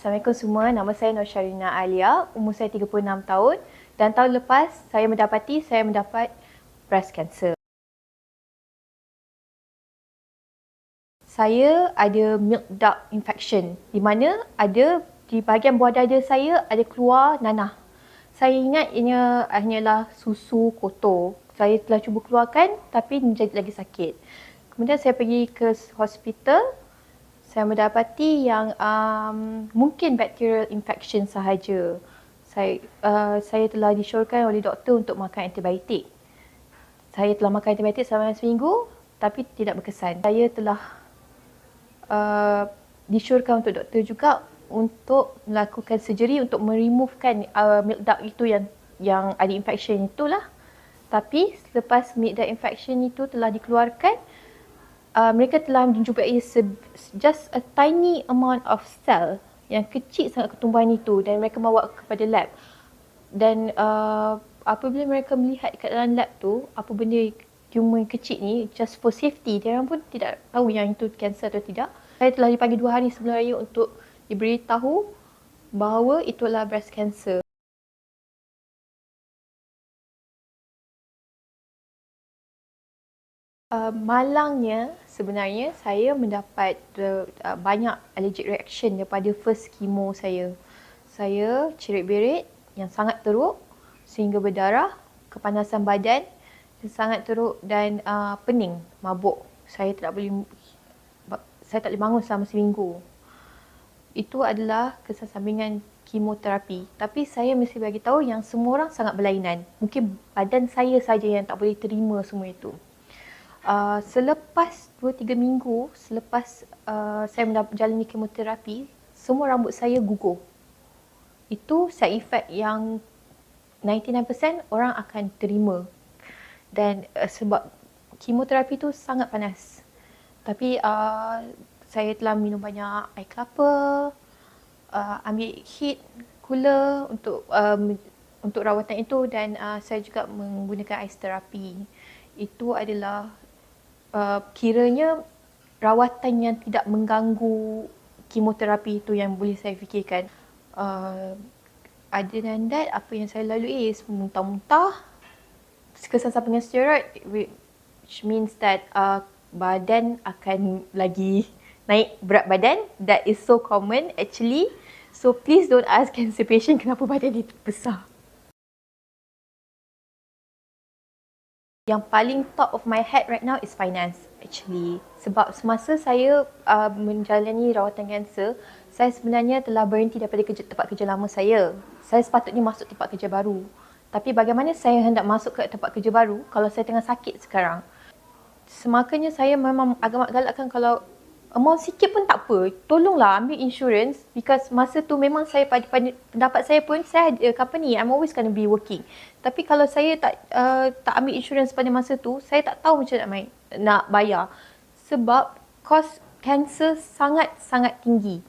Assalamualaikum semua, nama saya Nur Syarina Alia, umur saya 36 tahun dan tahun lepas saya mendapat breast cancer. Saya ada milk duct infection di mana ada di bahagian buah dada saya ada keluar nanah. Saya ingat ini hanyalah susu kotor. Saya telah cuba keluarkan tapi menjadi lagi sakit. Kemudian saya pergi ke hospital. Saya mendapati yang mungkin bacterial infection sahaja. Saya telah disyorkan oleh doktor untuk makan antibiotik. Saya telah makan antibiotik selama seminggu tapi tidak berkesan. Saya telah disyorkan untuk doktor juga untuk melakukan surgery untuk meremovekan milk duct itu yang ada infection itulah. Tapi selepas milk duct infection itu telah dikeluarkan, mereka telah menjumpai just a tiny amount of cell yang kecil sangat ketumbuhan itu dan mereka bawa kepada lab. Dan apabila mereka melihat kat dalam lab tu apa benda tumor yang kecil ni, just for safety, dia orang pun tidak tahu yang itu kanser atau tidak. Saya telah dipanggil 2 hari sebelum raya untuk diberitahu bahawa itu adalah breast cancer. Malangnya sebenarnya saya mendapat banyak allergic reaction daripada first chemo saya. Saya cerit-berit yang sangat teruk sehingga berdarah, kepanasan badan yang sangat teruk dan pening, mabuk. Saya tak boleh bangun selama seminggu. Itu adalah kesan sampingan kemoterapi. Tapi saya mesti bagi tahu yang semua orang sangat berlainan. Mungkin badan saya saja yang tak boleh terima semua itu. Selepas 2-3 minggu selepas saya menjalani kemoterapi, semua rambut saya gugur. Itu side effect yang 99% orang akan terima. Dan sebab kemoterapi tu sangat panas. Tapi saya telah minum banyak air kelapa, ambil heat cooler untuk rawatan itu dan saya juga menggunakan ice terapi. Itu adalah kiranya rawatan yang tidak mengganggu kemoterapi itu yang boleh saya fikirkan. Other than that, apa yang saya lalui is muntah-muntah, kesan sampingan steroid, which means that badan akan lagi naik berat badan. That is so common actually. So please don't ask cancer patient kenapa badan dia besar. Yang paling top of my head right now is finance actually. Sebab semasa saya menjalani rawatan kanser, saya sebenarnya telah berhenti daripada tempat kerja lama saya. Saya sepatutnya masuk tempat kerja baru. Tapi bagaimana saya hendak masuk ke tempat kerja baru kalau saya tengah sakit sekarang? Semakanya saya memang agak galakkan kalau amount sikit pun tak apa, tolonglah ambil insurance, because masa tu memang saya pada pendapat saya pun saya ada company, I'm always gonna be working. Tapi kalau saya tak ambil insurance pada masa tu, saya tak tahu macam nak bayar sebab kos kanser sangat tinggi.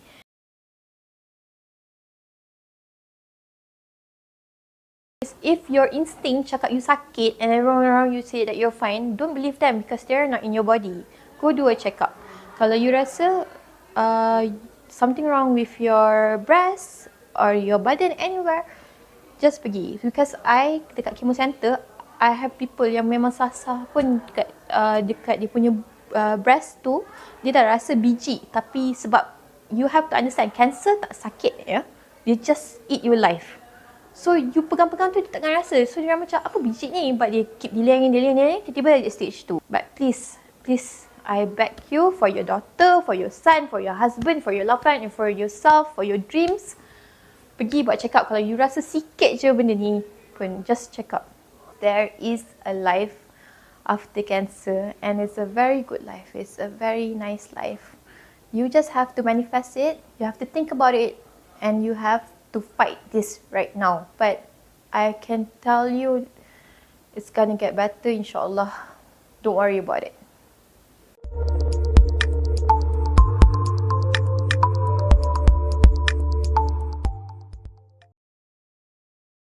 If your instinct cakap you sakit and everyone around you say that you're fine, don't believe them because they're not in your body. Go do a check-up. Kalau you rasa something wrong with your breast or your badan anywhere, just pergi. Because dekat chemo center, I have people yang memang sasah pun dekat dia punya breast tu, dia dah rasa biji. Tapi sebab you have to understand, cancer tak sakit ya. They just eat your life. So you pegang-pegang tu dia takkan rasa. So dia macam apa biji ni, but dia keep delaying, tiba-tiba dia stage 2. But please I beg you, for your daughter, for your son, for your husband, for your loved one, and for yourself, for your dreams, pergi buat check up. Kalau you rasa sikit je benda ni pun, just check up. There is a life after cancer and it's a very good life. It's a very nice life. You just have to manifest it, you have to think about it, and you have to fight this right now. But I can tell you it's gonna get better insyaAllah. Don't worry about it.